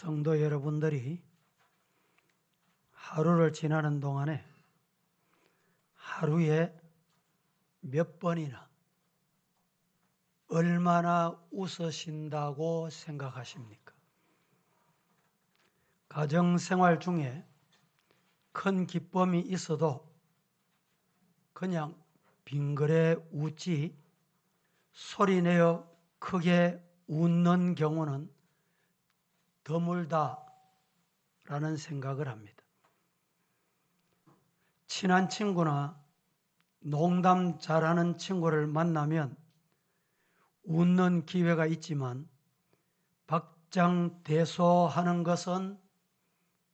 성도 여러분들이 하루를 지나는 동안에 하루에 몇 번이나 얼마나 웃으신다고 생각하십니까? 가정생활 중에 큰 기쁨이 있어도 그냥 빙그레 웃지 소리내어 크게 웃는 경우는 드물다라는 생각을 합니다. 친한 친구나 농담 잘하는 친구를 만나면 웃는 기회가 있지만 박장대소하는 것은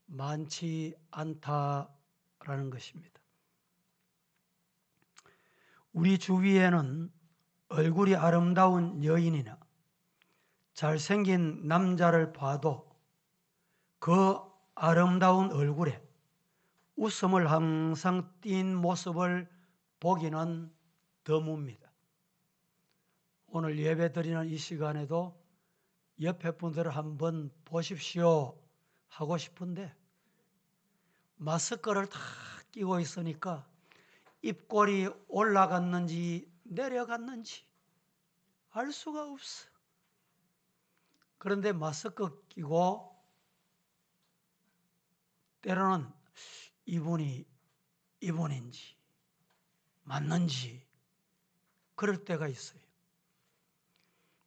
많지 않다라는 것입니다. 우리 주위에는 얼굴이 아름다운 여인이나 잘생긴 남자를 봐도 그 아름다운 얼굴에 웃음을 항상 띤 모습을 보기는 드뭅니다. 오늘 예배 드리는 이 시간에도 옆에 분들을 한번 보십시오 하고 싶은데 마스크를 다 끼고 있으니까 입꼬리 올라갔는지 내려갔는지 알 수가 없어. 그런데 마스크 끼고 때로는 이분인지 맞는지 그럴 때가 있어요.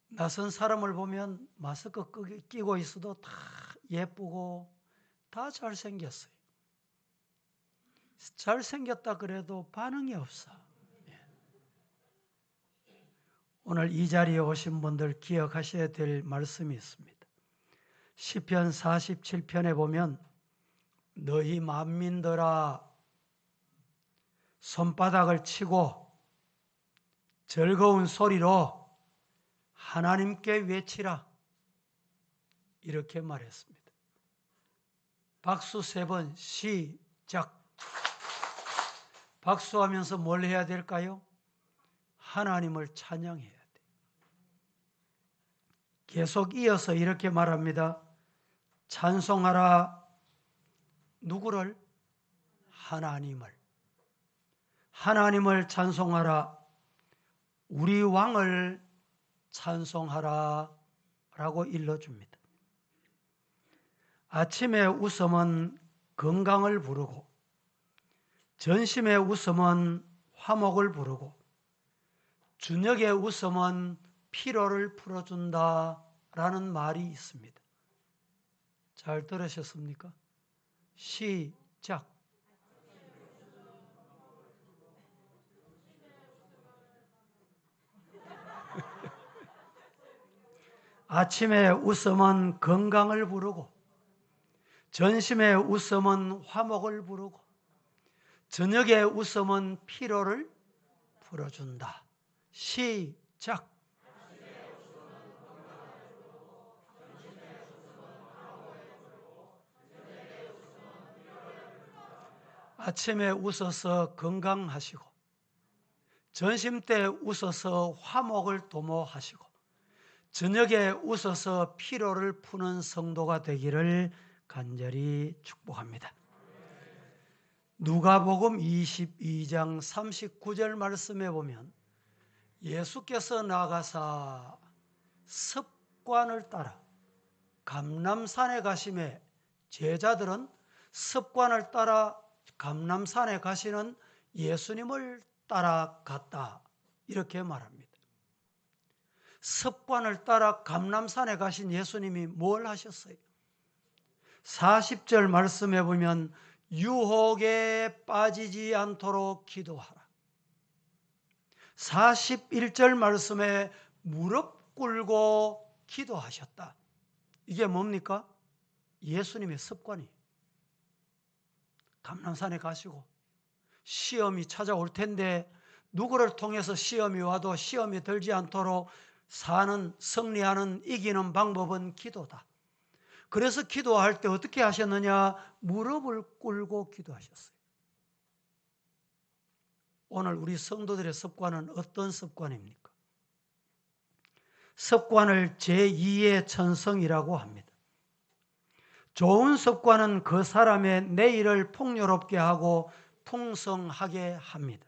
낯선 사람을 보면 마스크 끼고 있어도 다 예쁘고 다 잘생겼어요. 잘생겼다 그래도 반응이 없어. 오늘 이 자리에 오신 분들 기억하셔야 될 말씀이 있습니다. 시편 47편에 보면 너희 만민들아 손바닥을 치고 즐거운 소리로 하나님께 외치라 이렇게 말했습니다. 박수 3번 시작. 박수하면서 뭘 해야 될까요? 하나님을 찬양해야 돼. 계속 이어서 이렇게 말합니다. 찬송하라. 누구를? 하나님을 찬송하라. 우리 왕을 찬송하라 라고 일러줍니다. 아침의 웃음은 건강을 부르고 전심의 웃음은 화목을 부르고 저녁의 웃음은 피로를 풀어준다라는 말이 있습니다. 잘 들으셨습니까? 시작. 아침의 웃음은 건강을 부르고 전심의 웃음은 화목을 부르고 저녁의 웃음은 피로를 풀어준다. 시작. 아침에 웃어서 건강하시고 점심 때 웃어서 화목을 도모하시고 저녁에 웃어서 피로를 푸는 성도가 되기를 간절히 축복합니다. 누가복음 22장 39절 말씀에 보면 예수께서 나가사 습관을 따라 감람산에 가심에 제자들은 습관을 따라 감람산에 가시는 예수님을 따라갔다 이렇게 말합니다. 습관을 따라 감람산에 가신 예수님이 뭘 하셨어요? 40절 말씀해 보면 유혹에 빠지지 않도록 기도하라. 41절 말씀에 무릎 꿇고 기도하셨다. 이게 뭡니까? 예수님의 습관이에요. 감람산에 가시고 시험이 찾아올 텐데 누구를 통해서 시험이 와도 시험이 들지 않도록 사는, 승리하는, 이기는 방법은 기도다. 그래서 기도할 때 어떻게 하셨느냐? 무릎을 꿇고 기도하셨어요. 오늘 우리 성도들의 습관은 어떤 습관입니까? 습관을 제2의 천성이라고 합니다. 좋은 습관은 그 사람의 내일을 풍요롭게 하고 풍성하게 합니다.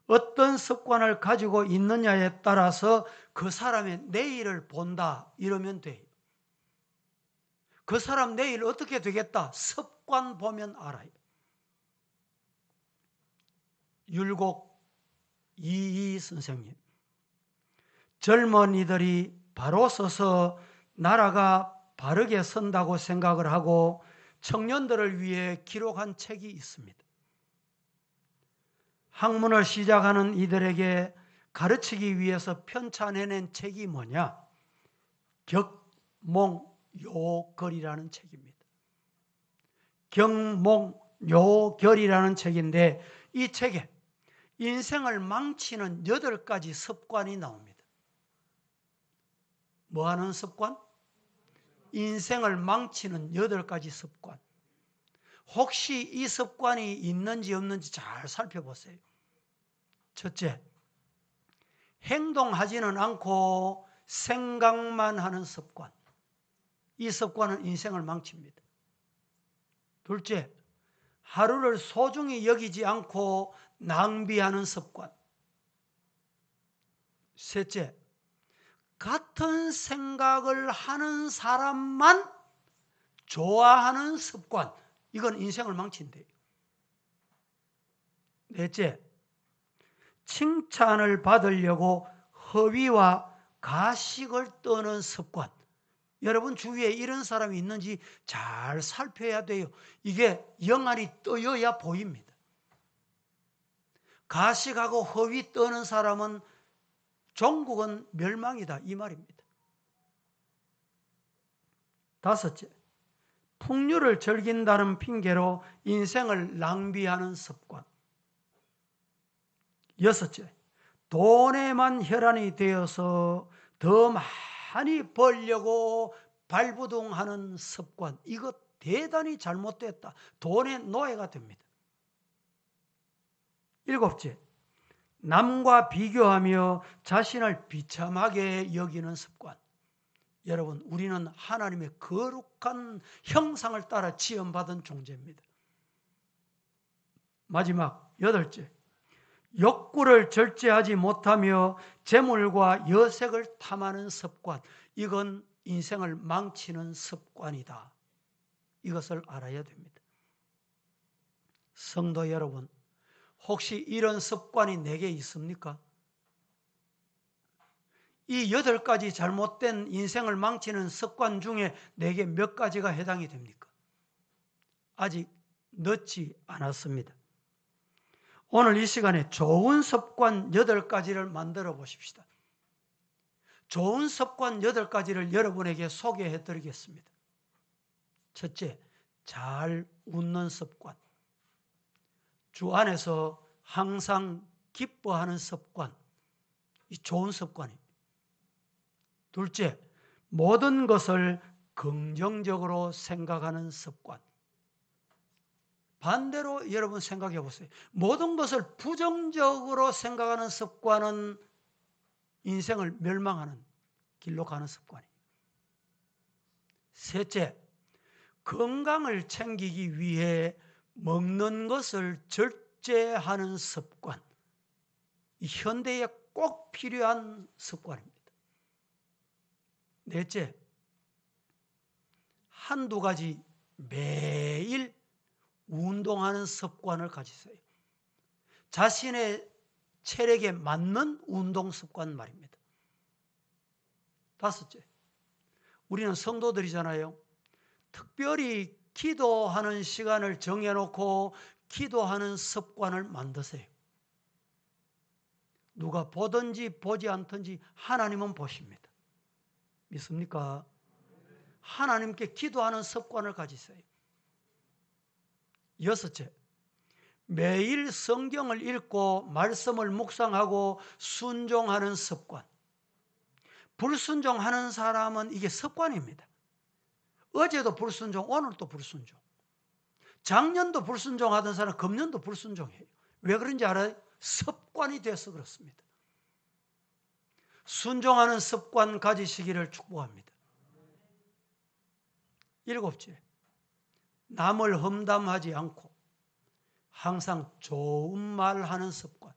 어떤 습관을 가지고 있느냐에 따라서 그 사람의 내일을 본다 이러면 돼요. 그 사람 내일 어떻게 되겠다? 습관 보면 알아요. 율곡 이이 선생님, 젊은이들이 바로 서서 나라가 바르게 선다고 생각을 하고 청년들을 위해 기록한 책이 있습니다. 학문을 시작하는 이들에게 가르치기 위해서 편찬해낸 책이 뭐냐? 격몽요걸이라는 책입니다. 격몽요결이라는 책인데 이 책에 인생을 망치는 8가지 습관이 나옵니다. 뭐 하는 습관? 인생을 망치는 8가지 습관. 혹시 이 습관이 있는지 없는지 잘 살펴보세요. 첫째, 행동하지는 않고 생각만 하는 습관. 이 습관은 인생을 망칩니다. 둘째, 하루를 소중히 여기지 않고 낭비하는 습관. 셋째, 같은 생각을 하는 사람만 좋아하는 습관. 이건 인생을 망친대요. 넷째, 칭찬을 받으려고 허위와 가식을 떠는 습관. 여러분 주위에 이런 사람이 있는지 잘 살펴야 돼요. 이게 영안이 떠여야 보입니다. 가식하고 허위 떠는 사람은 종국은 멸망이다 이 말입니다. 다섯째, 풍류를 즐긴다는 핑계로 인생을 낭비하는 습관. 여섯째, 돈에만 혈안이 되어서 더 많이 벌려고 발부둥하는 습관. 이거 대단히 잘못됐다. 돈의 노예가 됩니다. 일곱째, 남과 비교하며 자신을 비참하게 여기는 습관. 여러분, 우리는 하나님의 거룩한 형상을 따라 지음받은 존재입니다. 마지막 여덟째, 욕구를 절제하지 못하며 재물과 여색을 탐하는 습관. 이건 인생을 망치는 습관이다. 이것을 알아야 됩니다. 성도 여러분, 혹시 이런 습관이 내게 있습니까? 이 8가지 잘못된 인생을 망치는 습관 중에 내게 몇 가지가 해당이 됩니까? 아직 늦지 않았습니다. 오늘 이 시간에 좋은 습관 8가지를 만들어 보십시다. 좋은 습관 8가지를 여러분에게 소개해 드리겠습니다. 첫째, 잘 웃는 습관. 주 안에서 항상 기뻐하는 습관. 이 좋은 습관입니다. 둘째, 모든 것을 긍정적으로 생각하는 습관. 반대로 여러분 생각해 보세요. 모든 것을 부정적으로 생각하는 습관은 인생을 멸망하는 길로 가는 습관이에요. 셋째, 건강을 챙기기 위해 먹는 것을 절제하는 습관. 이 현대에 꼭 필요한 습관입니다. 넷째, 한두 가지 매일 운동하는 습관을 가지세요. 자신의 체력에 맞는 운동 습관 말입니다. 다섯째, 우리는 성도들이잖아요. 특별히 기도하는 시간을 정해놓고 기도하는 습관을 만드세요. 누가 보든지 보지 않든지 하나님은 보십니다. 믿습니까? 하나님께 기도하는 습관을 가지세요. 여섯째, 매일 성경을 읽고 말씀을 묵상하고 순종하는 습관. 불순종하는 사람은 이게 습관입니다. 어제도 불순종, 오늘도 불순종. 작년도 불순종하던 사람 금년도 불순종해요. 왜 그런지 알아요? 습관이 돼서 그렇습니다. 순종하는 습관 가지시기를 축복합니다. 7째, 남을 험담하지 않고 항상 좋은 말 하는 습관.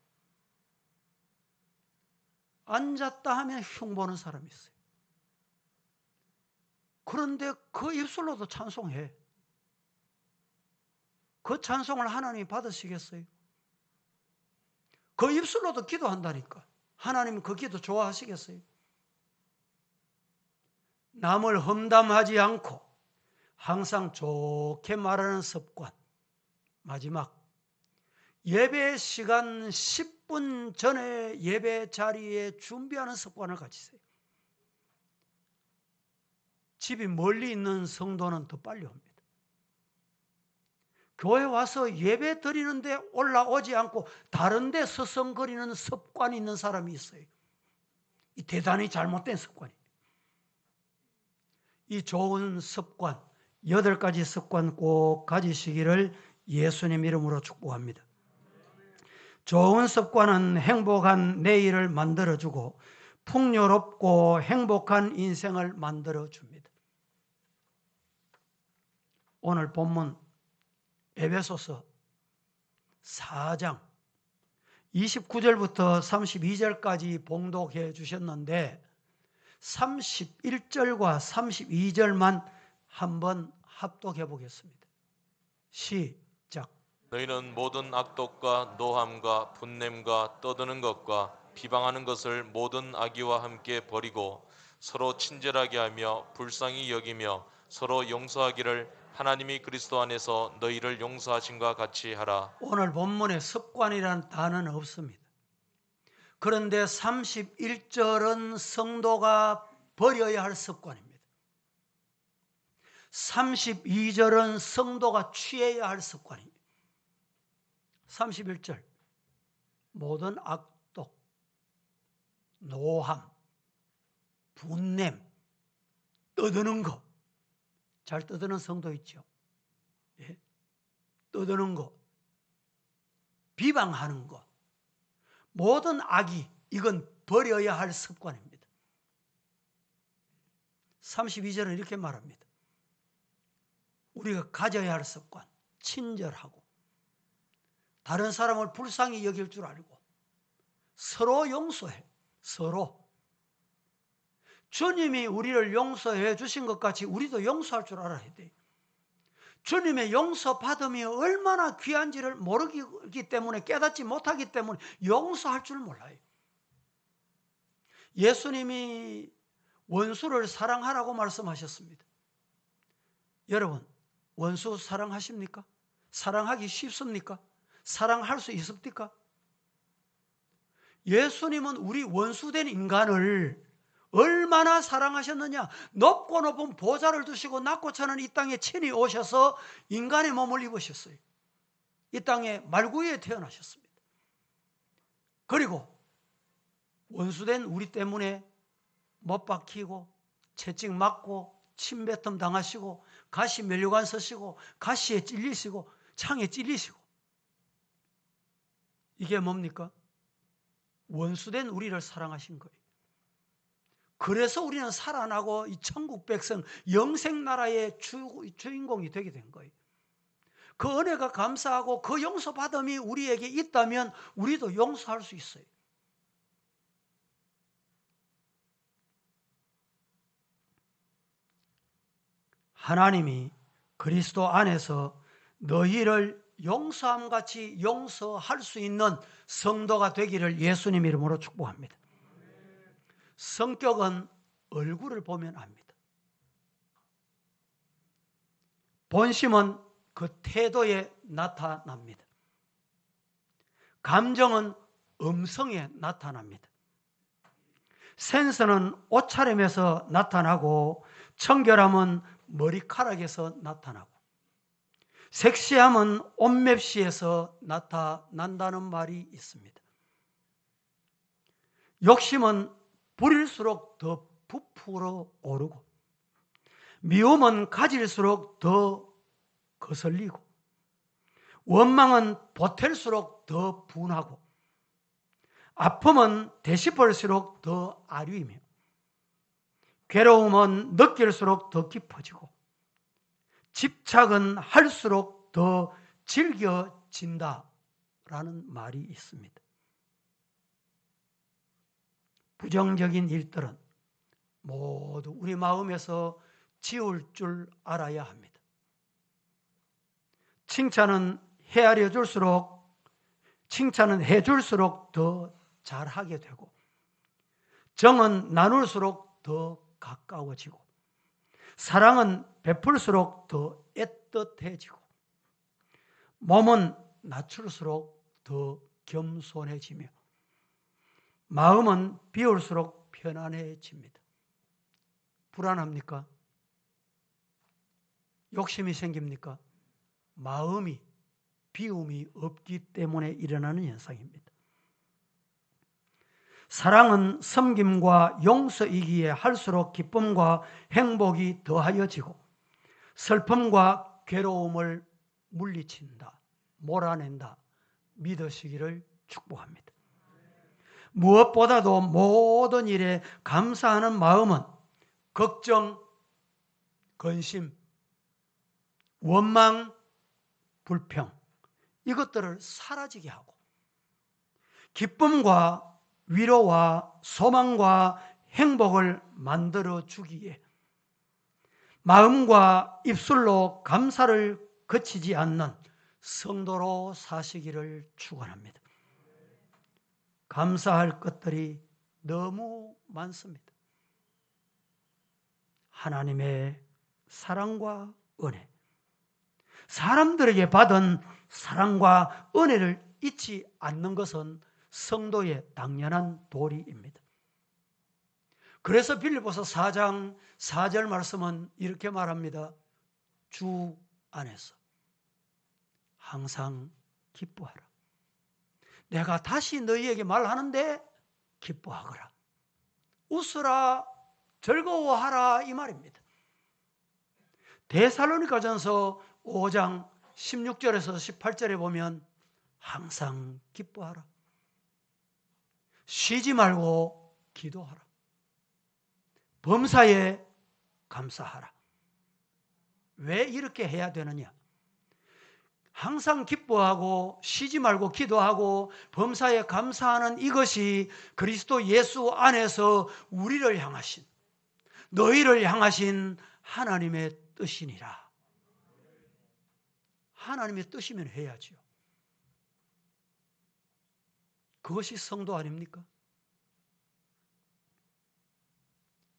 앉았다 하면 흉보는 사람이 있어요. 그런데 그 입술로도 찬송해. 그 찬송을 하나님이 받으시겠어요? 그 입술로도 기도한다니까. 하나님은 그 기도 좋아하시겠어요? 남을 험담하지 않고 항상 좋게 말하는 습관. 마지막, 예배 시간 10분 전에 예배 자리에 준비하는 습관을 가지세요. 집이 멀리 있는 성도는 더 빨리 옵니다. 교회 와서 예배 드리는데 올라오지 않고 다른 데 서성거리는 습관이 있는 사람이 있어요. 이 대단히 잘못된 습관이에요. 이 좋은 습관, 8가지 습관 꼭 가지시기를 예수님 이름으로 축복합니다. 좋은 습관은 행복한 내일을 만들어주고 풍요롭고 행복한 인생을 만들어줍니다. 오늘 본문 에베소서 4장 29절부터 32절까지 봉독해 주셨는데 31절과 32절만 한번 합독해 보겠습니다. 시작. 너희는 모든 악독과 노함과 분냄과 떠드는 것과 비방하는 것을 모든 악의와 함께 버리고 서로 친절하게 하며 불쌍히 여기며 서로 용서하기를 하나님이 그리스도 안에서 너희를 용서하신과 같이 하라. 오늘 본문에 습관이라는 단어는 없습니다. 그런데 31절은 성도가 버려야 할 습관입니다. 32절은 성도가 취해야 할 습관입니다. 31절, 모든 악독, 노함, 분냄, 떠드는 것. 잘 떠드는 성도 있죠. 예? 떠드는 것, 비방하는 것, 모든 악이, 이건 버려야 할 습관입니다. 32절은 이렇게 말합니다. 우리가 가져야 할 습관, 친절하고 다른 사람을 불쌍히 여길 줄 알고 서로 용서해. 서로. 주님이 우리를 용서해 주신 것 같이 우리도 용서할 줄 알아야 돼요. 주님의 용서받음이 얼마나 귀한지를 모르기 때문에, 깨닫지 못하기 때문에 용서할 줄 몰라요. 예수님이 원수를 사랑하라고 말씀하셨습니다. 여러분, 원수 사랑하십니까? 사랑하기 쉽습니까? 사랑할 수 있습니까? 예수님은 우리 원수된 인간을 얼마나 사랑하셨느냐. 높고 높은 보좌를 두시고 낮고 차는 이 땅에 친히 오셔서 인간의 몸을 입으셨어요. 이 땅에 말구유에 태어나셨습니다. 그리고 원수된 우리 때문에 못 박히고 채찍 맞고 침뱉음 당하시고 가시 면류관 서시고 가시에 찔리시고 창에 찔리시고, 이게 뭡니까? 원수된 우리를 사랑하신 거예요. 그래서 우리는 살아나고 이 천국 백성, 영생 나라의 주인공이 되게 된 거예요. 그 은혜가 감사하고 그 용서받음이 우리에게 있다면 우리도 용서할 수 있어요. 하나님이 그리스도 안에서 너희를 용서함같이 용서할 수 있는 성도가 되기를 예수님 이름으로 축복합니다. 성격은 얼굴을 보면 압니다. 본심은 그 태도에 나타납니다. 감정은 음성에 나타납니다. 센스는 옷차림에서 나타나고 청결함은 머리카락에서 나타나고 섹시함은 옷맵시에서 나타난다는 말이 있습니다. 욕심은 부릴수록 더 부풀어 오르고 미움은 가질수록 더 거슬리고 원망은 보탤수록 더 분하고 아픔은 되씹을수록 더 아류이며 괴로움은 느낄수록 더 깊어지고 집착은 할수록 더 질겨진다라는 말이 있습니다. 부정적인 일들은 모두 우리 마음에서 지울 줄 알아야 합니다. 칭찬은 해줄수록 더 잘하게 되고, 정은 나눌수록 더 가까워지고, 사랑은 베풀수록 더 애틋해지고, 몸은 낮출수록 더 겸손해지며, 마음은 비울수록 편안해집니다. 불안합니까? 욕심이 생깁니까? 마음이 비움이 없기 때문에 일어나는 현상입니다. 사랑은 섬김과 용서이기에 할수록 기쁨과 행복이 더하여지고, 슬픔과 괴로움을 물리친다, 몰아낸다 믿으시기를 축복합니다. 무엇보다도 모든 일에 감사하는 마음은 걱정, 근심, 원망, 불평 이것들을 사라지게 하고, 기쁨과 위로와 소망과 행복을 만들어 주기에 마음과 입술로 감사를 그치지 않는 성도로 사시기를 축원합니다. 감사할 것들이 너무 많습니다. 하나님의 사랑과 은혜, 사람들에게 받은 사랑과 은혜를 잊지 않는 것은 성도의 당연한 도리입니다. 그래서 빌립보서 4장 4절 말씀은 이렇게 말합니다. 주 안에서 항상 기뻐하라. 내가 다시 너희에게 말하는데 기뻐하거라. 웃으라, 즐거워하라 이 말입니다. 데살로니가전서 5장 16절에서 18절에 보면 항상 기뻐하라. 쉬지 말고 기도하라. 범사에 감사하라. 왜 이렇게 해야 되느냐? 항상 기뻐하고 쉬지 말고 기도하고 범사에 감사하는 이것이 그리스도 예수 안에서 우리를 향하신, 너희를 향하신 하나님의 뜻이니라. 하나님의 뜻이면 해야지요. 그것이 성도 아닙니까?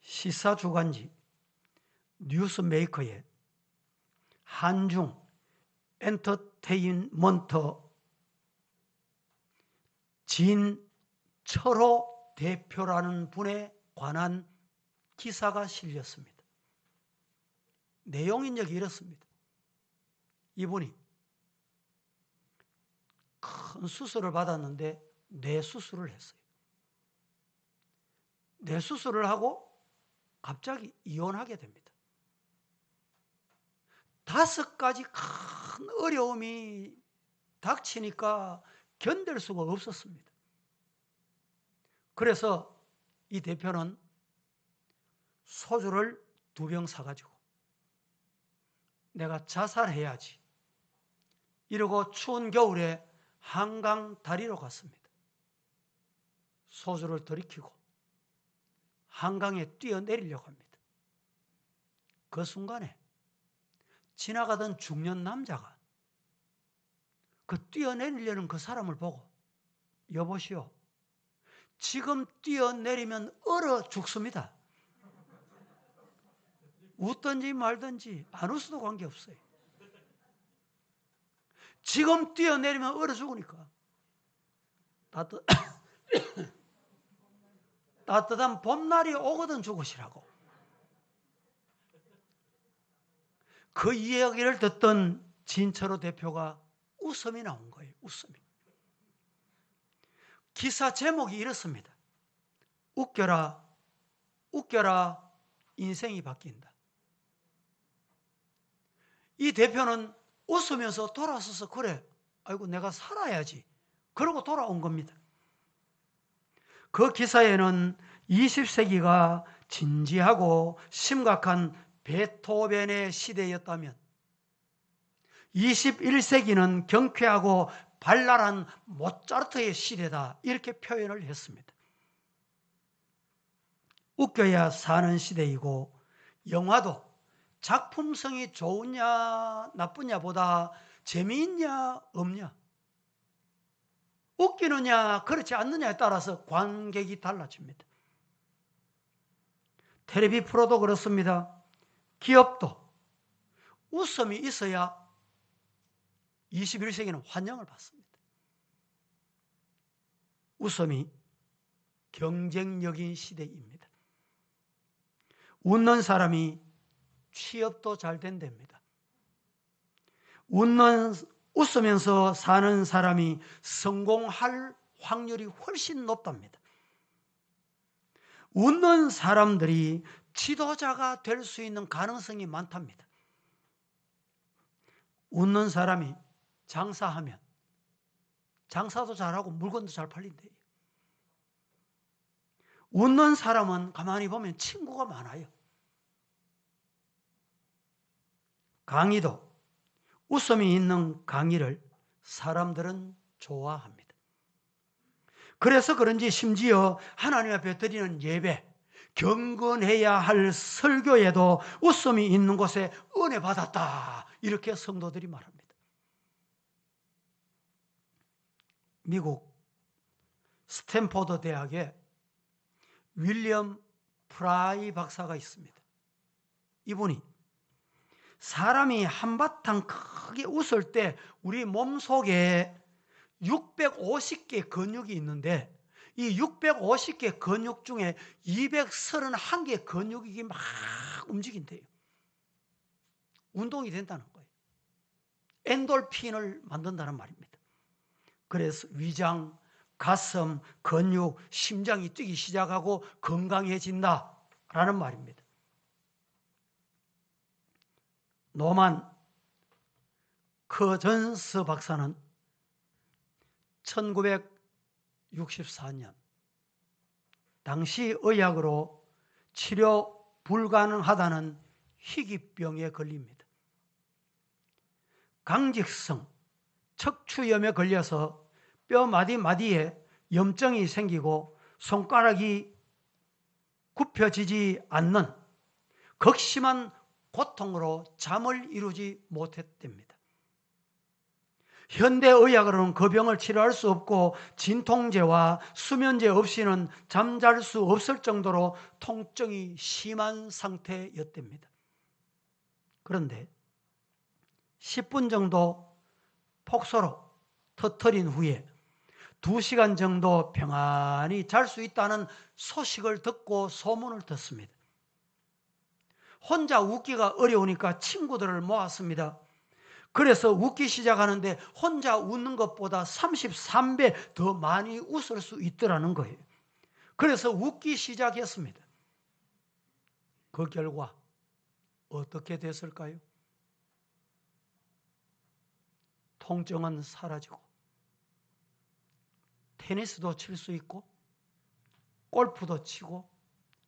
시사주간지 뉴스메이커의 한중 엔터테인먼트 진철호 대표라는 분에 관한 기사가 실렸습니다. 내용 인력이 이렇습니다. 이분이 큰 수술을 받았는데 뇌 수술을 했어요. 뇌 수술을 하고 갑자기 이혼하게 됩니다. 5가지 큰 어려움이 닥치니까 견딜 수가 없었습니다. 그래서 이 대표는 소주를 2병 사가지고 내가 자살해야지 이러고 추운 겨울에 한강 다리로 갔습니다. 소주를 들이키고 한강에 뛰어내리려고 합니다. 그 순간에 지나가던 중년 남자가 그 뛰어내리려는 그 사람을 보고 여보시오, 지금 뛰어내리면 얼어 죽습니다. 웃든지 말든지 안 웃어도 관계없어요. 지금 뛰어내리면 얼어 죽으니까 따뜻한 봄날이 오거든 죽으시라고. 그 이야기를 듣던 진철호 대표가 웃음이 나온 거예요. 웃음이. 기사 제목이 이렇습니다. 웃겨라, 웃겨라, 인생이 바뀐다. 이 대표는 웃으면서 돌아서서 그래, 아이고 내가 살아야지, 그러고 돌아온 겁니다. 그 기사에는 20세기가 진지하고 심각한 베토벤의 시대였다면 21세기는 경쾌하고 발랄한 모차르트의 시대다, 이렇게 표현을 했습니다. 웃겨야 사는 시대이고, 영화도 작품성이 좋으냐 나쁘냐보다 재미있냐 없냐, 웃기느냐 그렇지 않느냐에 따라서 관객이 달라집니다. 텔레비 프로도 그렇습니다. 기업도 웃음이 있어야 21세기는 환영을 받습니다. 웃음이 경쟁력인 시대입니다. 웃는 사람이 취업도 잘 된답니다. 웃으면서 사는 사람이 성공할 확률이 훨씬 높답니다. 웃는 사람들이 지도자가 될 수 있는 가능성이 많답니다. 웃는 사람이 장사하면 장사도 잘하고 물건도 잘 팔린대요. 웃는 사람은 가만히 보면 친구가 많아요. 강의도 웃음이 있는 강의를 사람들은 좋아합니다. 그래서 그런지 심지어 하나님 앞에 드리는 예배, 경건해야 할 설교에도 웃음이 있는 곳에 은혜 받았다, 이렇게 성도들이 말합니다. 미국 스탠포드 대학에 윌리엄 프라이 박사가 있습니다. 이분이 사람이 한바탕 크게 웃을 때 우리 몸속에 650개 근육이 있는데, 이 650개 근육 중에 231개 근육이 막 움직인대요. 운동이 된다는 거예요. 엔돌핀을 만든다는 말입니다. 그래서 위장, 가슴, 근육, 심장이 뛰기 시작하고 건강해진다라는 말입니다. 노만 커전스 박사는 1964년 당시 의학으로 치료 불가능하다는 희귀병에 걸립니다. 강직성 척추염에 걸려서 뼈 마디마디에 염증이 생기고 손가락이 굽혀지지 않는 극심한 고통으로 잠을 이루지 못했답니다. 현대의학으로는 그 병을 치료할 수 없고 진통제와 수면제 없이는 잠잘 수 없을 정도로 통증이 심한 상태였답니다. 그런데 10분 정도 폭소로 터뜨린 후에 2시간 정도 평안히 잘 수 있다는 소식을 듣고 소문을 듣습니다. 혼자 웃기가 어려우니까 친구들을 모았습니다. 그래서 웃기 시작하는데 혼자 웃는 것보다 33배 더 많이 웃을 수 있더라는 거예요. 그래서 웃기 시작했습니다. 그 결과 어떻게 됐을까요? 통증은 사라지고 테니스도 칠 수 있고 골프도 치고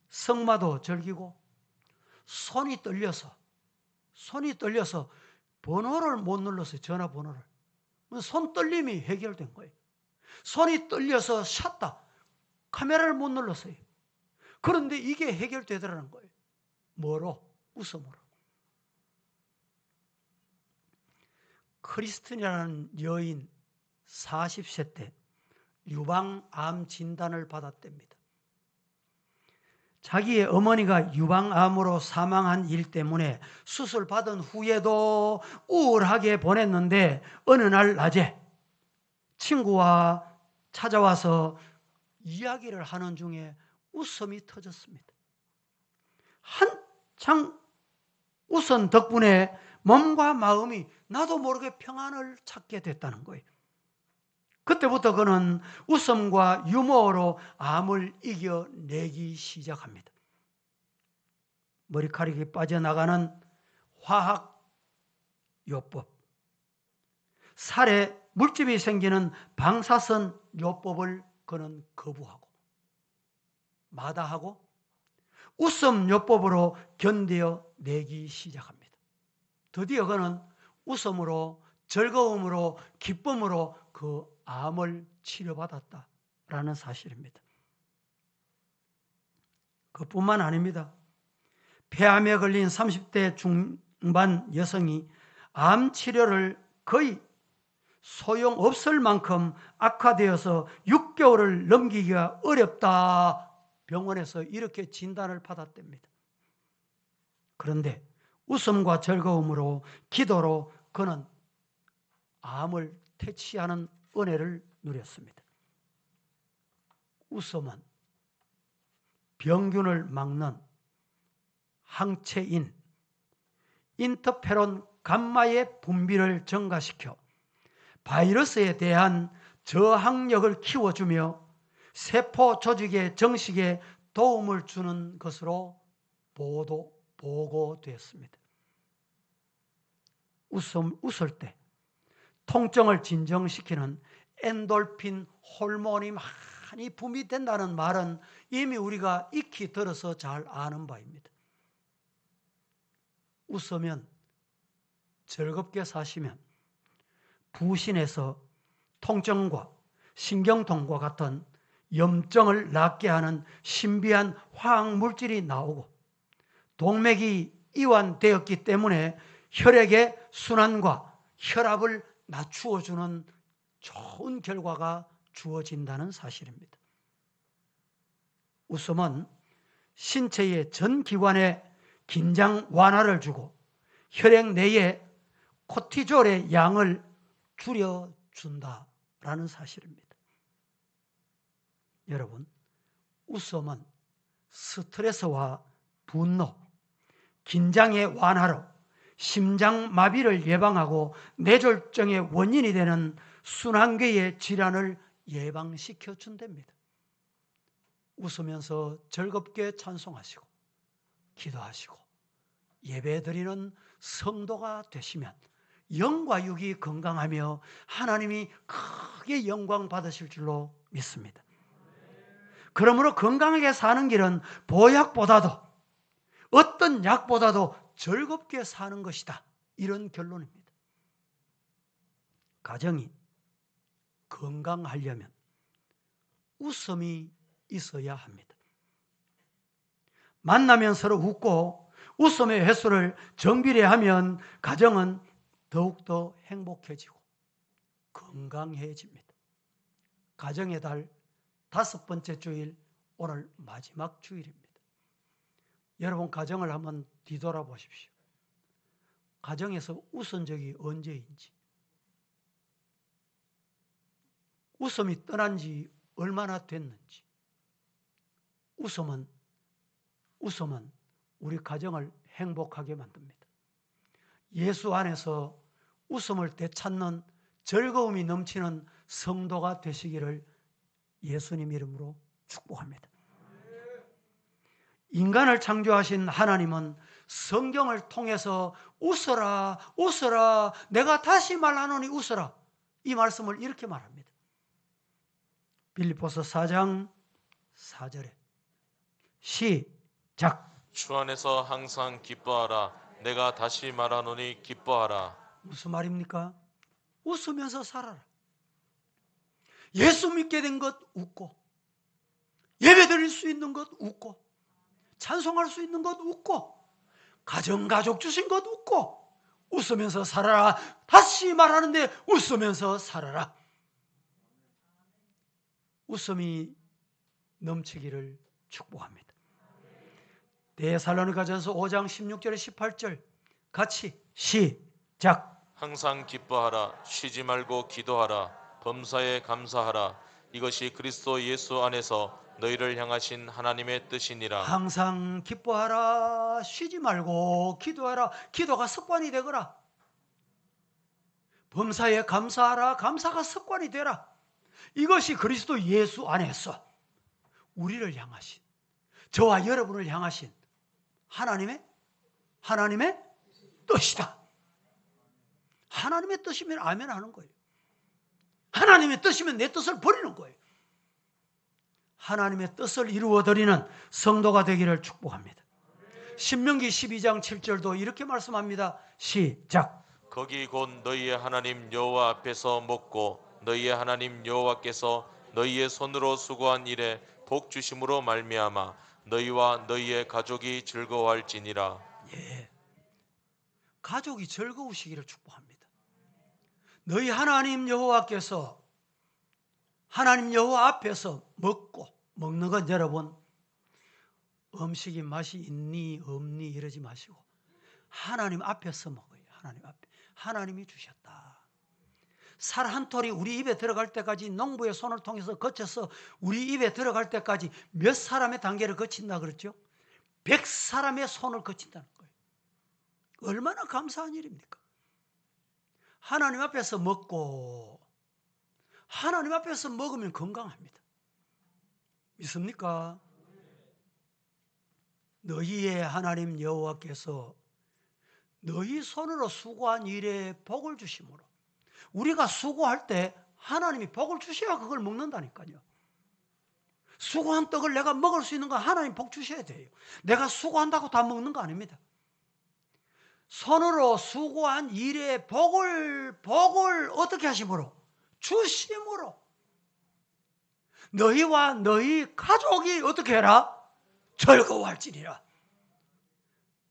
승마도 즐기고 손이 떨려서 번호를 못 눌렀어요. 전화번호를. 손 떨림이 해결된 거예요. 손이 떨려서 샷다. 카메라를 못 눌렀어요. 그런데 이게 해결되더라는 거예요. 뭐로? 웃음으로. 크리스틴이라는 여인 40세 때 유방암 진단을 받았답니다. 자기의 어머니가 유방암으로 사망한 일 때문에 수술 받은 후에도 우울하게 보냈는데 어느 날 낮에 친구와 찾아와서 이야기를 하는 중에 웃음이 터졌습니다. 한창 웃은 덕분에 몸과 마음이 나도 모르게 평안을 찾게 됐다는 거예요. 그때부터 그는 웃음과 유머로 암을 이겨내기 시작합니다. 머리카락이 빠져나가는 화학요법, 살에 물집이 생기는 방사선 요법을 그는 거부하고 마다하고 웃음 요법으로 견뎌내기 시작합니다. 드디어 그는 웃음으로, 즐거움으로, 기쁨으로 그 암을 치료받았다라는 사실입니다. 그뿐만 아닙니다. 폐암에 걸린 30대 중반 여성이 암 치료를 거의 소용없을 만큼 악화되어서 6개월을 넘기기가 어렵다, 병원에서 이렇게 진단을 받았답니다. 그런데 웃음과 즐거움으로, 기도로 그는 암을 퇴치하는 은혜를 누렸습니다. 웃음은 병균을 막는 항체인 인터페론 감마의 분비를 증가시켜 바이러스에 대한 저항력을 키워주며 세포 조직의 정식에 도움을 주는 것으로 보고되었습니다. 웃을 때 통증을 진정시키는 엔돌핀 호르몬이 많이 분비된다는 말은 이미 우리가 익히 들어서 잘 아는 바입니다. 웃으면, 즐겁게 사시면 부신에서 통증과 신경통과 같은 염증을 낫게 하는 신비한 화학물질이 나오고 동맥이 이완되었기 때문에 혈액의 순환과 혈압을 낮추어주는 좋은 결과가 주어진다는 사실입니다. 웃음은 신체의 전 기관에 긴장 완화를 주고 혈액 내에 코티졸의 양을 줄여준다라는 사실입니다. 여러분, 웃음은 스트레스와 분노, 긴장의 완화로 심장마비를 예방하고 뇌졸중의 원인이 되는 순환계의 질환을 예방시켜 준답니다. 웃으면서 즐겁게 찬송하시고 기도하시고 예배드리는 성도가 되시면 영과 육이 건강하며 하나님이 크게 영광 받으실 줄로 믿습니다. 그러므로 건강하게 사는 길은 보약보다도 어떤 약보다도 즐겁게 사는 것이다, 이런 결론입니다. 가정이 건강하려면 웃음이 있어야 합니다. 만나면 서로 웃고 웃음의 횟수를 정비례하면 가정은 더욱더 행복해지고 건강해집니다. 가정의 달 5번째 주일, 오늘 마지막 주일입니다. 여러분, 가정을 한번 뒤돌아보십시오. 가정에서 웃은 적이 언제인지, 웃음이 떠난 지 얼마나 됐는지. 웃음은 우리 가정을 행복하게 만듭니다. 예수 안에서 웃음을 되찾는 즐거움이 넘치는 성도가 되시기를 예수님 이름으로 축복합니다. 인간을 창조하신 하나님은 성경을 통해서 웃어라, 웃어라, 내가 다시 말하노니 웃어라, 이 말씀을 이렇게 말합니다. 빌립보서 4장 4절에 시작. 주 안에서 항상 기뻐하라. 내가 다시 말하노니 기뻐하라. 무슨 말입니까? 웃으면서 살아라. 예수 믿게 된 것 웃고, 예배 드릴 수 있는 것 웃고, 찬송할 수 있는 것 웃고, 가정 주신 것 웃고, 웃으면서 살아라. 다시 말하는데 웃으면서 살아라. 웃음이 넘치기를 축복합니다. 데살로니가전서 5장 16절에 18절 같이 시작. 항상 기뻐하라. 쉬지 말고 기도하라. 범사에 감사하라. 이것이 그리스도 예수 안에서 너희를 향하신 하나님의 뜻이니라. 항상 기뻐하라. 쉬지 말고 기도하라. 기도가 습관이 되거라. 범사에 감사하라. 감사가 습관이 되라. 이것이 그리스도 예수 안에서 우리를 향하신, 저와 여러분을 향하신 하나님의 뜻이다. 하나님의 뜻이면 아멘 하는 거예요. 하나님의 뜻이면 내 뜻을 버리는 거예요. 하나님의 뜻을 이루어드리는 성도가 되기를 축복합니다. 신명기 12장 7절도 이렇게 말씀합니다. 시작. 거기 곧 너희의 하나님 여호와 앞에서 먹고 너희의 하나님 여호와께서 너희의 손으로 수고한 일에 복 주심으로 말미암아 너희와 너희의 가족이 즐거워할지니라. 예, 가족이 즐거우시기를 축복합니다. 너희 하나님 여호와께서 하나님 여호와 앞에서 먹는 건 여러분 음식이 맛이 있니 없니 이러지 마시고 하나님 앞에서 먹어요. 하나님 앞에. 하나님이 주셨다. 살 한 톨이 우리 입에 들어갈 때까지 농부의 손을 통해서 거쳐서 우리 입에 들어갈 때까지 몇 사람의 단계를 거친다 그랬죠? 100사람의 손을 거친다는 거예요. 얼마나 감사한 일입니까? 하나님 앞에서 먹고 하나님 앞에서 먹으면 건강합니다. 믿습니까? 너희의 하나님 여호와께서 너희 손으로 수고한 일에 복을 주심으로 우리가 수고할 때 하나님이 복을 주셔야 그걸 먹는다니까요. 수고한 떡을 내가 먹을 수 있는 건 하나님 복 주셔야 돼요. 내가 수고한다고 다 먹는 거 아닙니다. 손으로 수고한 일에 복을 어떻게 하심으로? 주심으로. 너희와 너희 가족이 어떻게 해라? 즐거워할지니라.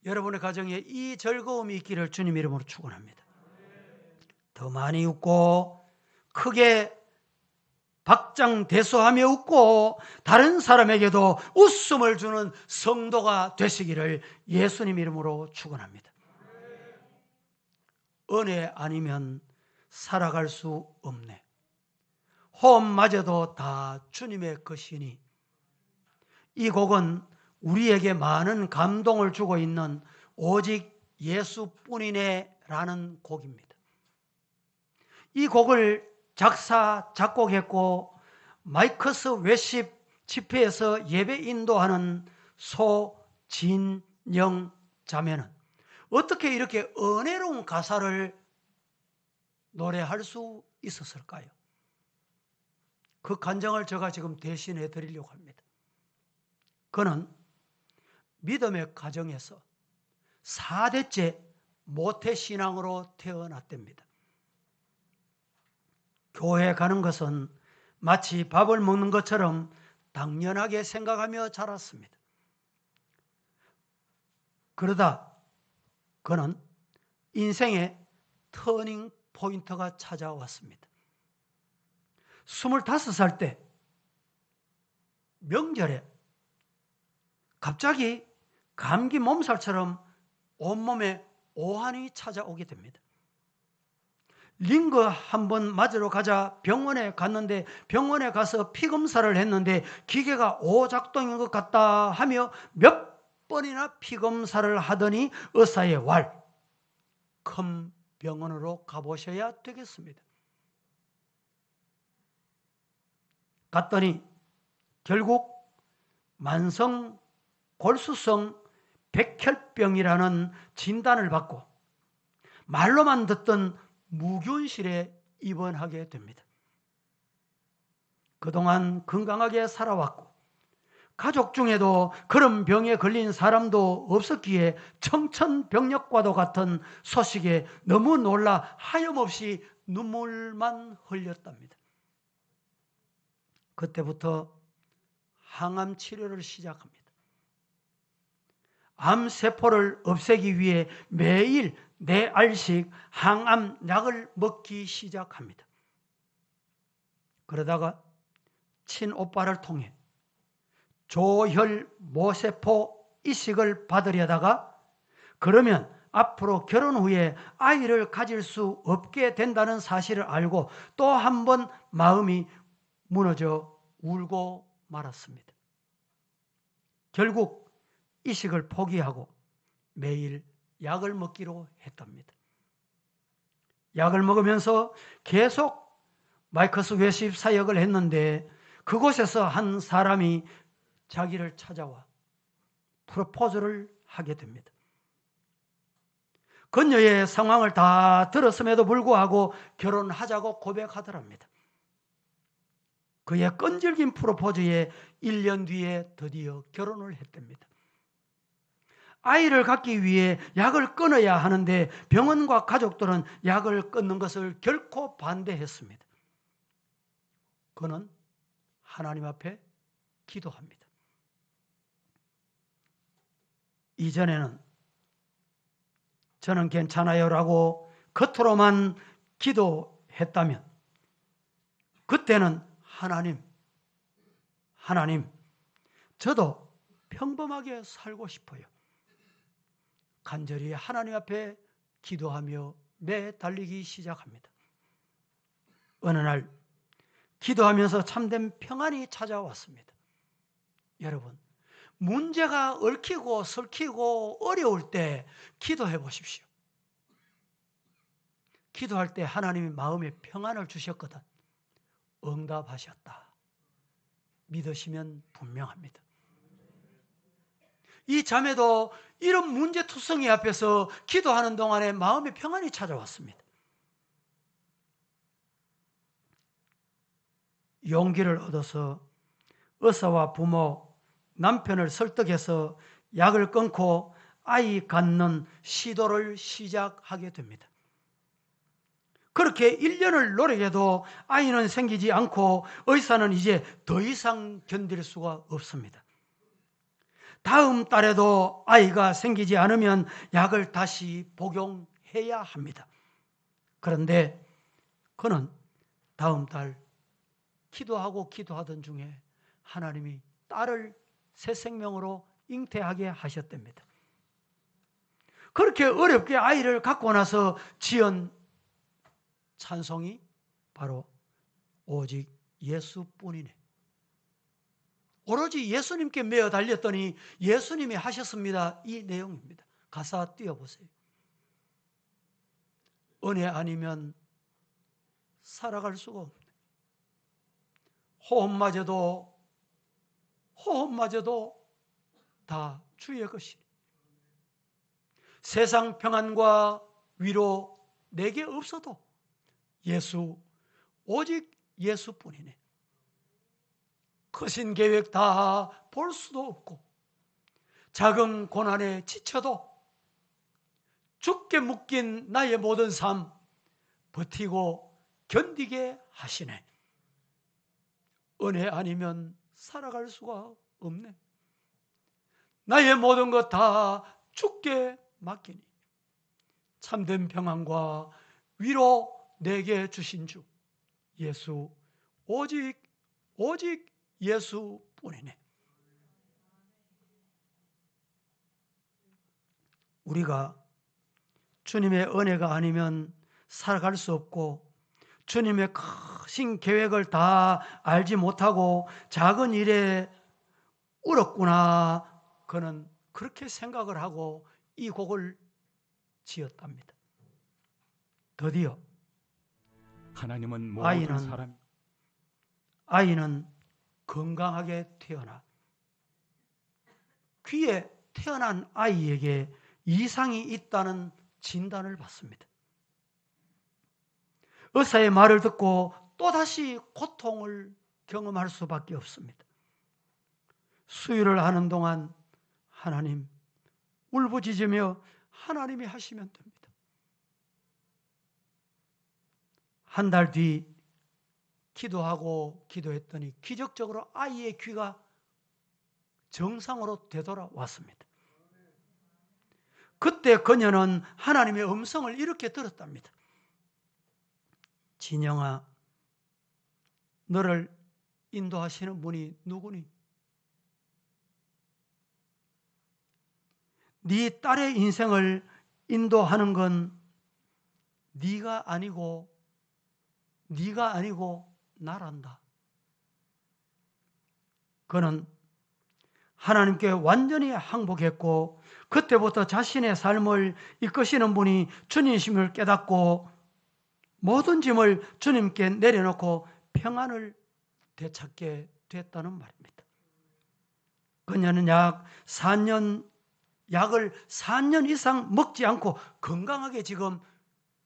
여러분의 가정에 이 즐거움이 있기를 주님 이름으로 축원합니다. 더 많이 웃고 크게 박장대소하며 웃고 다른 사람에게도 웃음을 주는 성도가 되시기를 예수님 이름으로 축원합니다. 은혜 아니면 살아갈 수 없네. 호흡마저도 다 주님의 것이니 이 곡은 우리에게 많은 감동을 주고 있는 오직 예수뿐이네 라는 곡입니다. 이 곡을 작사, 작곡했고 마이커스 웨십 집회에서 예배 인도하는 소진영 자매는 어떻게 이렇게 은혜로운 가사를 노래할 수 있었을까요? 그 간증을 제가 지금 대신해 드리려고 합니다. 그는 믿음의 가정에서 4대째 모태신앙으로 태어났답니다. 교회 가는 것은 마치 밥을 먹는 것처럼 당연하게 생각하며 자랐습니다. 그러다 그는 인생의 터닝 포인트가 찾아왔습니다. 25살 때 명절에 갑자기 감기 몸살처럼 온몸에 오한이 찾아오게 됩니다. 링거 한번 맞으러 가자 병원에 갔는데 병원에 가서 피검사를 했는데 기계가 오작동인 것 같다 하며 몇 번이나 피검사를 하더니 의사의 왈, 큰 병원으로 가보셔야 되겠습니다. 갔더니 결국 만성 골수성 백혈병이라는 진단을 받고 말로만 듣던 무균실에 입원하게 됩니다. 그동안 건강하게 살아왔고 가족 중에도 그런 병에 걸린 사람도 없었기에 청천벽력과도 같은 소식에 너무 놀라 하염없이 눈물만 흘렸답니다. 그때부터 항암 치료를 시작합니다. 암세포를 없애기 위해 매일 4알씩 항암약을 먹기 시작합니다. 그러다가 친오빠를 통해 조혈 모세포 이식을 받으려다가 그러면 앞으로 결혼 후에 아이를 가질 수 없게 된다는 사실을 알고 또 한 번 마음이 무너져 울고 말았습니다. 결국 이식을 포기하고 매일 약을 먹기로 했답니다. 약을 먹으면서 계속 마이커스 웨십 사역을 했는데 그곳에서 한 사람이 자기를 찾아와 프로포즈를 하게 됩니다. 그녀의 상황을 다 들었음에도 불구하고 결혼하자고 고백하더랍니다. 그의 끈질긴 프로포즈에 1년 뒤에 드디어 결혼을 했답니다. 아이를 갖기 위해 약을 끊어야 하는데 병원과 가족들은 약을 끊는 것을 결코 반대했습니다. 그는 하나님 앞에 기도합니다. 이전에는 저는 괜찮아요라고 겉으로만 기도했다면 그때는 하나님, 저도 평범하게 살고 싶어요. 간절히 하나님 앞에 기도하며 매달리기 시작합니다. 어느 날 기도하면서 참된 평안이 찾아왔습니다. 여러분, 문제가 얽히고 설키고 어려울 때 기도해 보십시오. 기도할 때 하나님이 마음에 평안을 주셨거든 응답하셨다. 믿으시면 분명합니다. 이 자매도 이런 문제투성이 앞에서 기도하는 동안에 마음의 평안이 찾아왔습니다. 용기를 얻어서 의사와 부모, 남편을 설득해서 약을 끊고 아이 갖는 시도를 시작하게 됩니다. 그렇게 1년을 노력해도 아이는 생기지 않고 의사는 이제 더 이상 견딜 수가 없습니다. 다음 달에도 아이가 생기지 않으면 약을 다시 복용해야 합니다. 그런데 그는 다음 달 기도하던 중에 하나님이 딸을 새 생명으로 잉태하게 하셨답니다. 그렇게 어렵게 아이를 갖고 나서 지은 찬송이 바로 오직 예수뿐이네. 오로지 예수님께 매어 달렸더니 예수님이 하셨습니다. 이 내용입니다. 가사 띄워보세요. 은혜 아니면 살아갈 수가 없네. 호흡마저도 다 주의 것이니 세상 평안과 위로 내게 없어도 오직 예수뿐이네. 크신 계획 다 볼 수도 없고 작은 고난에 지쳐도 죽게 묶인 나의 모든 삶 버티고 견디게 하시네. 은혜 아니면 살아갈 수가 없네. 나의 모든 것 다 주께 맡기니 참된 평안과 위로 내게 주신 주 예수 오직 예수뿐이네. 우리가 주님의 은혜가 아니면 살아갈 수 없고 주님의 크신 계획을 다 알지 못하고 작은 일에 울었구나. 그는 그렇게 생각을 하고 이 곡을 지었답니다. 드디어 하나님은 모든 사람 아이는 건강하게 태어나 귀에 태어난 아이에게 이상이 있다는 진단을 받습니다. 의사의 말을 듣고 또다시 고통을 경험할 수밖에 없습니다. 수유를 하는 동안 하나님 울부짖으며 하나님이 하시면 됩니다. 한 달 뒤 기도했더니 기적적으로 아이의 귀가 정상으로 되돌아왔습니다. 그때 그녀는 하나님의 음성을 이렇게 들었답니다. 진영아, 너를 인도하시는 분이 누구니? 네 딸의 인생을 인도하는 건 네가 아니고 나란다. 그는 하나님께 완전히 항복했고 그때부터 자신의 삶을 이끄시는 분이 주님이심을 깨닫고 모든 짐을 주님께 내려놓고 평안을 되찾게 됐다는 말입니다. 그녀는 약을 4년 이상 먹지 않고 건강하게 지금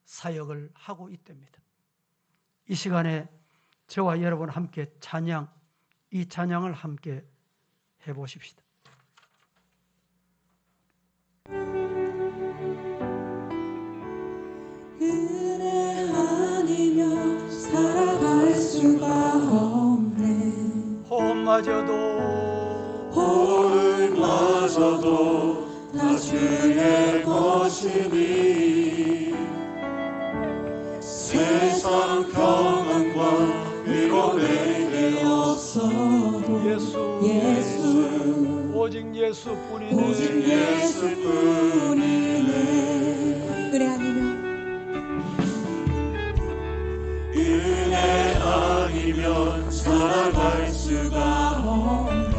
사역을 하고 있답니다. 이 시간에 저와 여러분 함께 이 찬양을 함께 해보십시다. 호흡마저도 다 주의 것이니 세상 평안과 위로 내게 없어도 예수 오직 예수뿐이네. 오직 예수뿐이네. 은혜 아니면 은혜 아니면 살아갈 수가 없네.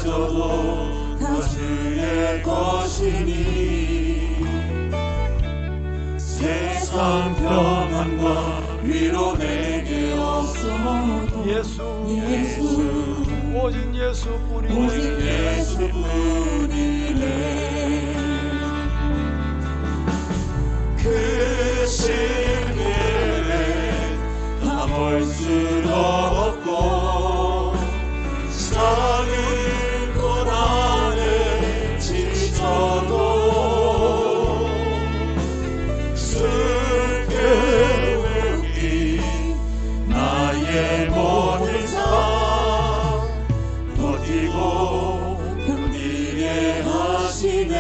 호흡마저도 다 주의 것이니 세상 평안과 위로 내게 없어도 예수 오직 오직 예수뿐이네. 예수뿐이네. 그 신비를 다 볼 수 없고 작은 고난에 지쳐도 숨게 웃긴 나의 모든 삶 버티고 견디게 하시네.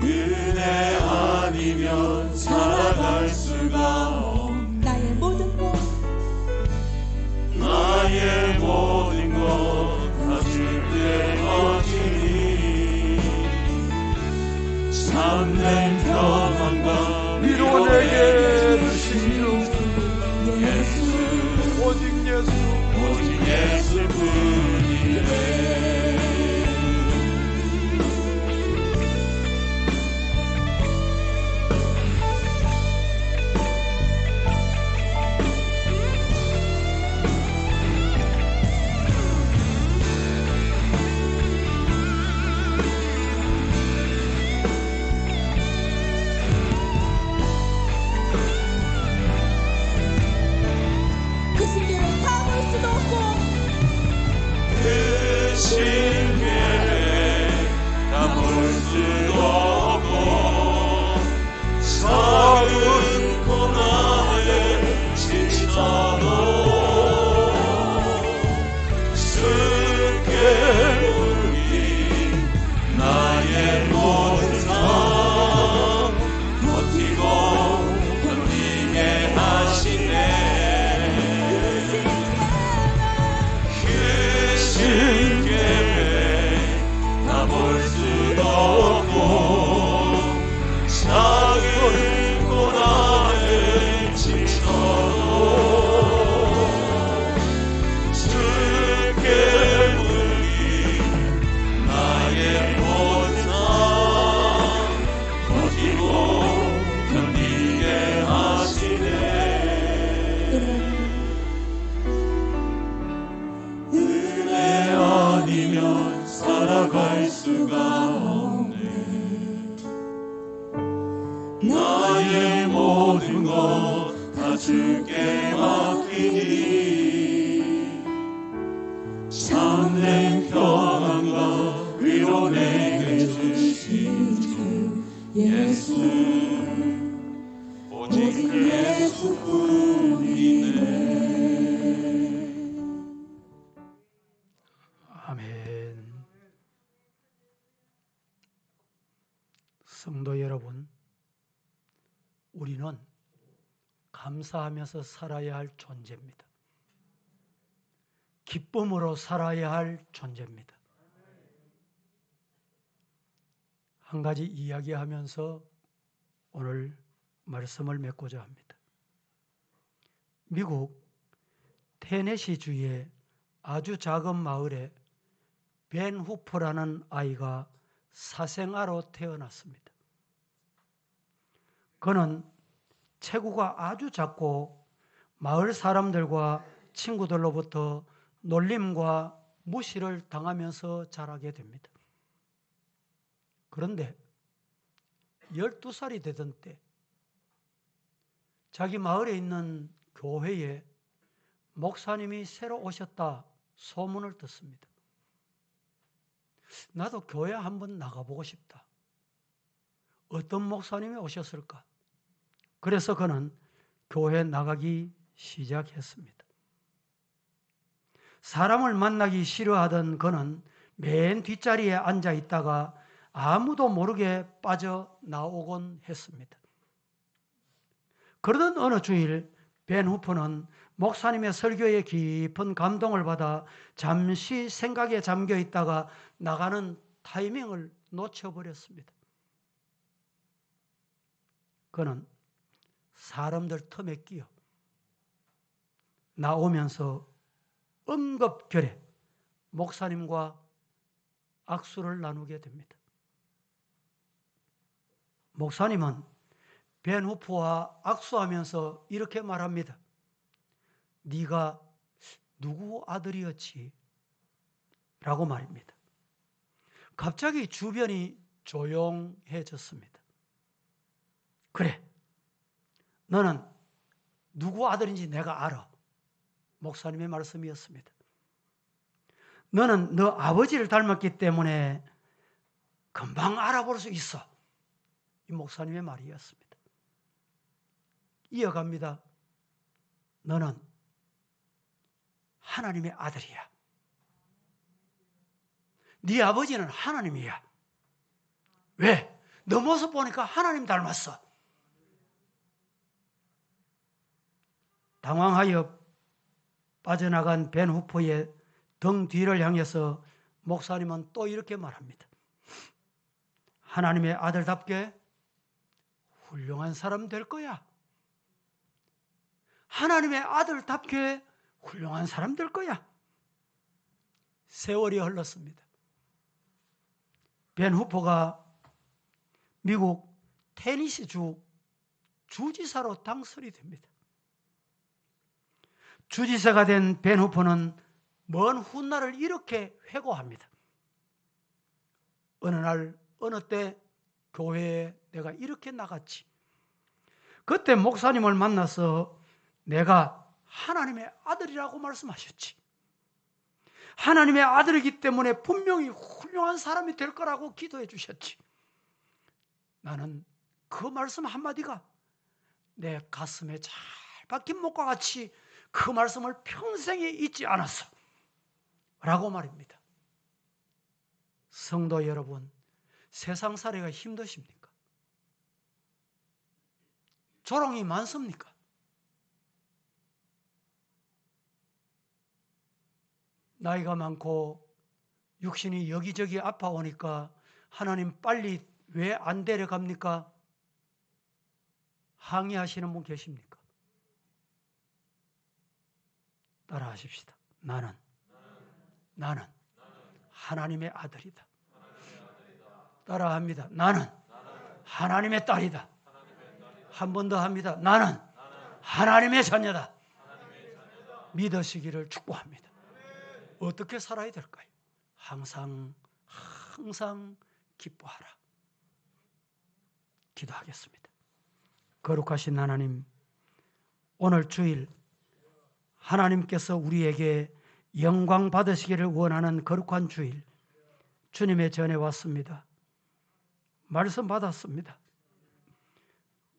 은혜 아니면 살아갈 수가 없네. 나의 모든 것 나의 모든 것 다 주께 바치니 참된 평안과 위로 내게 주시오. 예수 오직 예수 오직 예수뿐이네. 그 신비를 다 볼 수도 없고 그 신비를 다 볼 수도 없고 작은 고난에 지쳐도 숨게 울린 나의 모든 삶 버티고 견디게 하시네. 그 신계획 다 볼 수도 없고 작은 고난에 지쳐도 숨게 울린 나의 모든 삶 버티고 견디게 하시네. 은혜 아니면 살아갈 수가 없네. 나의 모든 것 다 주께 맡기니 참된 평안과 위로 내게 주신 주 예수 오직 예수뿐이네. 아멘. 성도 여러분, 우리는 감사하면서 살아야 할 존재입니다. 기쁨으로 살아야 할 존재입니다. 한 가지 이야기하면서 오늘 말씀을 맺고자 합니다. 미국 테네시 주의 아주 작은 마을에 벤 후퍼라는 아이가 사생아로 태어났습니다. 그는 체구가 아주 작고 마을 사람들과 친구들로부터 놀림과 무시를 당하면서 자라게 됩니다. 그런데 12살이 되던 때 자기 마을에 있는 교회에 목사님이 새로 오셨다 소문을 듣습니다. 나도 교회 한번 나가보고 싶다. 어떤 목사님이 오셨을까? 그래서 그는 교회 나가기 시작했습니다. 사람을 만나기 싫어하던 그는 맨 뒷자리에 앉아 있다가 아무도 모르게 빠져나오곤 했습니다. 그러던 어느 주일 벤 후퍼는 목사님의 설교에 깊은 감동을 받아 잠시 생각에 잠겨 있다가 나가는 타이밍을 놓쳐버렸습니다. 그는 사람들 틈에 끼어 나오면서 응급결에 목사님과 악수를 나누게 됩니다. 목사님은 벤 후프와 악수하면서 이렇게 말합니다. 네가 누구 아들이었지? 라고 말입니다. 갑자기 주변이 조용해졌습니다. 그래, 너는 누구 아들인지 내가 알아. 목사님의 말씀이었습니다. 너는 너 아버지를 닮았기 때문에 금방 알아볼 수 있어. 이 목사님의 말이었습니다. 이어갑니다. 너는 하나님의 아들이야. 네 아버지는 하나님이야. 왜? 너 모습 보니까 하나님 닮았어. 당황하여 빠져나간 벤 후퍼의 등 뒤를 향해서 목사님은 또 이렇게 말합니다. 하나님의 아들답게 훌륭한 사람 될 거야. 하나님의 아들답게 훌륭한 사람 될 거야. 세월이 흘렀습니다. 벤 후퍼가 미국 테니시주 주지사로 당선이 됩니다. 주지사가 된 벤 후퍼는 먼 훗날을 이렇게 회고합니다. 어느 날 어느 때 교회에 내가 이렇게 나갔지. 그때 목사님을 만나서 내가 하나님의 아들이라고 말씀하셨지. 하나님의 아들이기 때문에 분명히 훌륭한 사람이 될 거라고 기도해 주셨지. 나는 그 말씀 한마디가 내 가슴에 잘 박힌 못과 같이 그 말씀을 평생에 잊지 않았어. 라고 말입니다. 성도 여러분, 세상살이가 힘드십니까? 조롱이 많습니까? 나이가 많고 육신이 여기저기 아파오니까 하나님 빨리 왜 안 데려갑니까? 항의하시는 분 계십니까? 따라하십시다. 나는 하나님의 아들이다. 따라합니다. 나는 하나님의 딸이다. 한 번 더 합니다. 나는 하나님의 자녀다. 믿으시기를 축복합니다. 어떻게 살아야 될까요? 항상 기뻐하라. 기도하겠습니다. 거룩하신 하나님, 오늘 주일 하나님께서 우리에게 영광 받으시기를 원하는 거룩한 주일, 주님의 전에 왔습니다. 말씀 받았습니다.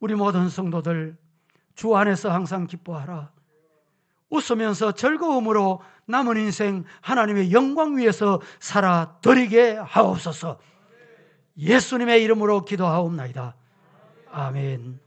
우리 모든 성도들 주 안에서 항상 기뻐하라. 웃으면서 즐거움으로 남은 인생 하나님의 영광 위에서 살아 드리게 하옵소서. 예수님의 이름으로 기도하옵나이다. 아멘.